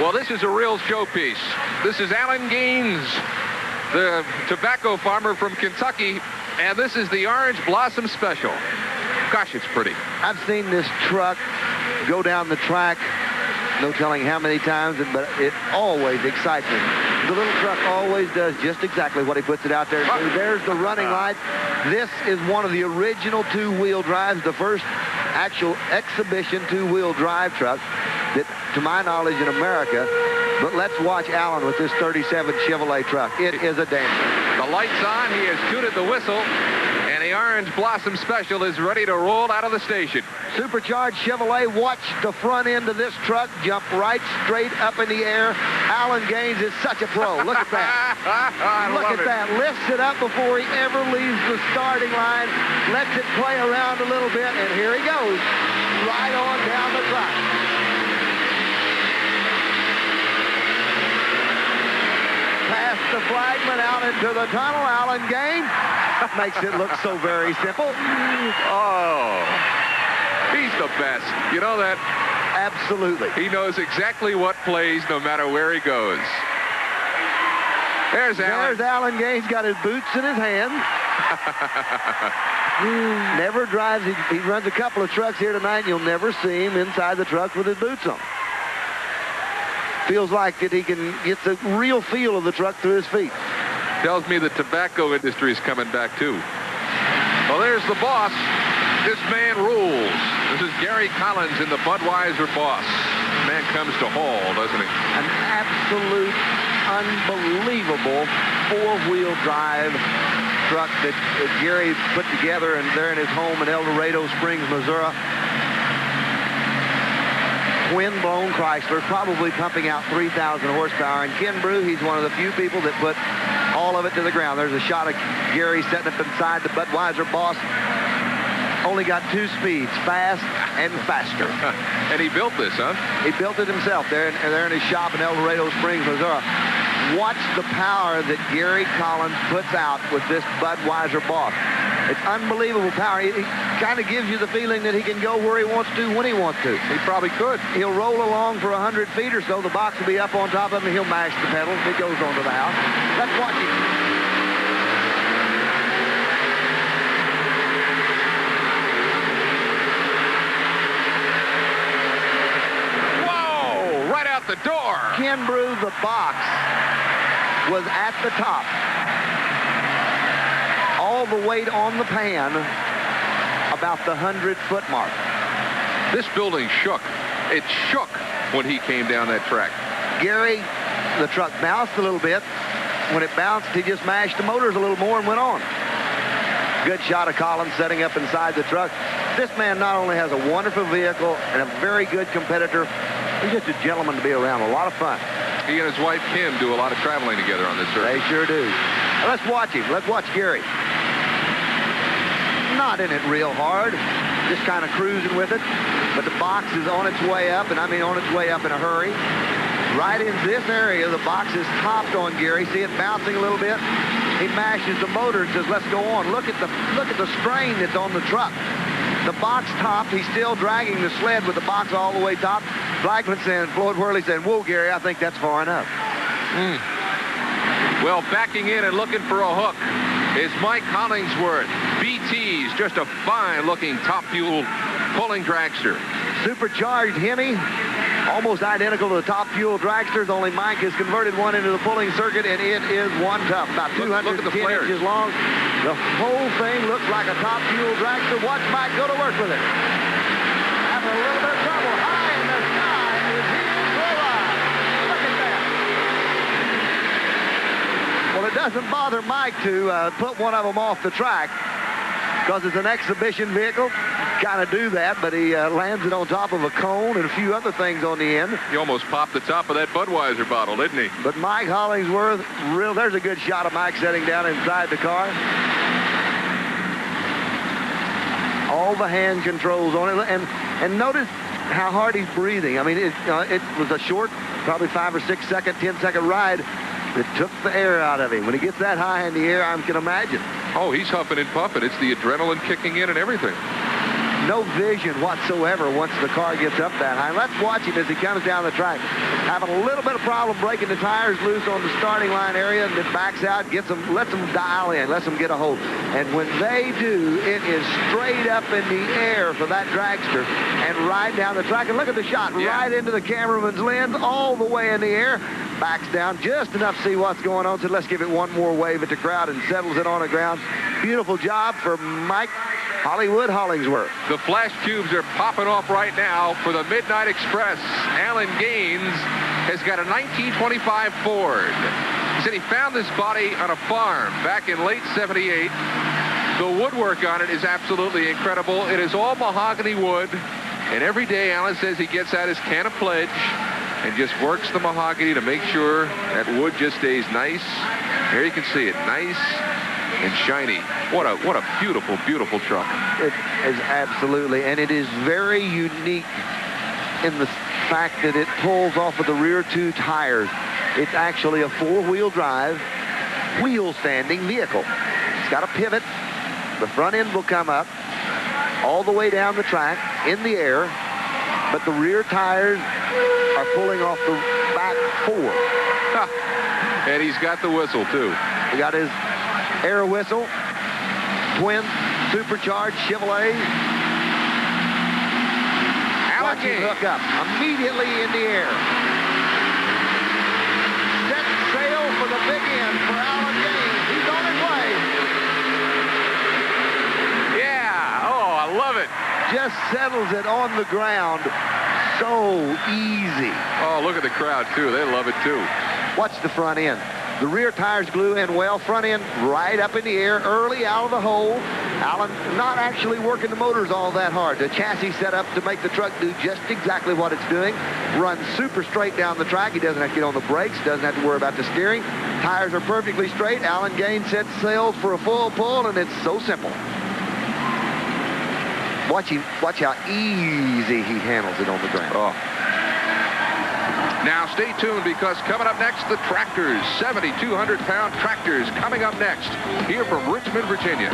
Well, this is a real showpiece. This is Alan Gaines, the tobacco farmer from Kentucky, and this is the Orange Blossom Special. Gosh, it's pretty. I've seen this truck go down the track, no telling how many times, but it always excites me. The little truck always does just exactly what he puts it out there. There's the running light. This is one of the original two-wheel drives, the first actual exhibition two-wheel drive truck that, to my knowledge, in America. But let's watch Alan with this 37 Chevrolet truck. It is a dancer. The light's on. He has tooted the whistle, and the Orange Blossom Special is ready to roll out of the station. Supercharged Chevrolet. Watch the front end of this truck jump right straight up in the air. Alan Gaines is such a pro. Look at that. Look at that. Lifts it up before he ever leaves the starting line. Lets it play around a little bit, and here he goes. Right on down the track. Past the flagman out into the tunnel. Alan Gaines makes it look so very simple. Oh, he's the best. You know that? Absolutely. He knows exactly what plays no matter where he goes. There's Alan. There's Alan Gaines, got his boots in his hand. Never drives. He runs a couple of trucks here tonight, and you'll never see him inside the truck with his boots on. Feels like that he can get the real feel of the truck through his feet. Tells me the tobacco industry is coming back, too. Well, there's the boss. This man rules. This is Gary Collins in the Budweiser Boss. Man comes to haul, doesn't he? An absolute, unbelievable four-wheel drive truck that Gary put together and there in his home in El Dorado Springs, Missouri. Wind-blown Chrysler, probably pumping out 3,000 horsepower. And Ken Broo, he's one of the few people that put all of it to the ground. There's a shot of Gary setting up inside the Budweiser Boss. Only got two speeds, fast and faster. And he built this, huh? He built it himself there in his shop in El Dorado Springs, Missouri. Watch the power that Gary Collins puts out with this Budweiser Boss. It's unbelievable power. He kind of gives you the feeling that he can go where he wants to when he wants to. He probably could. He'll roll along for 100 feet or so. The box will be up on top of him, and he'll mash the pedals. It goes onto the house. Let's watch him. Whoa! Right out the door. Ken Broo, the box was at the top. All the weight on the pan, about the 100-foot mark. This building shook. It shook when he came down that track. Gary, the truck bounced a little bit. When it bounced, he just mashed the motors a little more and went on. Good shot of Collins setting up inside the truck. This man not only has a wonderful vehicle and a very good competitor, he's just a gentleman to be around. A lot of fun. He and his wife, Kim, do a lot of traveling together on this circuit. They sure do. Now, let's watch him. Let's watch Gary. Not in it real hard, just kind of cruising with it. But the box is on its way up, and I mean on its way up in a hurry. Right in this area, the box is topped on Gary. See it bouncing a little bit? He mashes the motor and says, let's go on. Look at the strain that's on the truck. The box topped. He's still dragging the sled with the box all the way topped. Flagman saying, Floyd Worley saying, whoa, Gary, I think that's far enough. Well, backing in and looking for a hook is Mike Hollingsworth. BT's just a fine-looking top-fuel pulling dragster. Supercharged Hemi, almost identical to the top fuel dragsters, only Mike has converted one into the pulling circuit, and it is one tough, about 210 inches long. The whole thing looks like a top fuel dragster. Watch Mike go to work with it. Having a little bit of trouble. High in the sky is his ride. Look at that. Well, it doesn't bother Mike to put one of them off the track because it's an exhibition vehicle. Kind of do that, but he lands it on top of a cone and a few other things on the end. He almost popped the top of that Budweiser bottle, didn't he? But Mike Hollingsworth, there's a good shot of Mike sitting down inside the car. All the hand controls on it, and notice how hard he's breathing. I mean, it was a short, probably 5 or 6 second, 10-second ride that took the air out of him. When he gets that high in the air, I can imagine. Oh, he's huffing and puffing. It's the adrenaline kicking in and everything. no vision whatsoever once the car gets up that high. Let's watch him as he comes down the track. Having a little bit of problem breaking the tires loose on the starting line area, and then backs out, lets them dial in, lets them get a hold. And when they do, it is straight up in the air for that dragster and right down the track. And look at the shot, right into the cameraman's lens, all the way in the air. Backs down just enough to see what's going on. So let's give it one more wave at the crowd and settles it on the ground. Beautiful job for Mike Hollywood Hollingsworth. The flash tubes are popping off right now for the Midnight Express. Alan Gaines has got a 1925 Ford. He said he found this body on a farm back in late '78. The woodwork on it is absolutely incredible. It is all mahogany wood. And every day, Alan says he gets out his can of Pledge and just works the mahogany to make sure that wood just stays nice. Here you can see it, nice and shiny. What a beautiful, beautiful truck. It is absolutely, and it is very unique in the fact that it pulls off of the rear two tires. It's actually a four-wheel drive, wheel standing vehicle. It's got a pivot. The front end will come up all the way down the track in the air, but the rear tires are pulling off the back four. And he's got the whistle, too. He got his air whistle, twin supercharged Chevrolet. Watch him hook up immediately in the air. Set sail for the big end for Alan Gaines. He's on his way. Yeah, oh, I love it. Just settles it on the ground. So easy. Oh, look at the crowd, too. They love it, too. Watch the front end. The rear tires glue in well. Front end right up in the air, early out of the hole. Alan not actually working the motors all that hard. The chassis set up to make the truck do just exactly what it's doing. Runs super straight down the track. He doesn't have to get on the brakes. Doesn't have to worry about the steering. Tires are perfectly straight. Alan Gaines sets sails for a full pull, and it's so simple. Watch how easy he handles it on the ground. Oh. Now stay tuned, because coming up next, the tractors, 7,200-pound tractors coming up next here from Richmond, Virginia.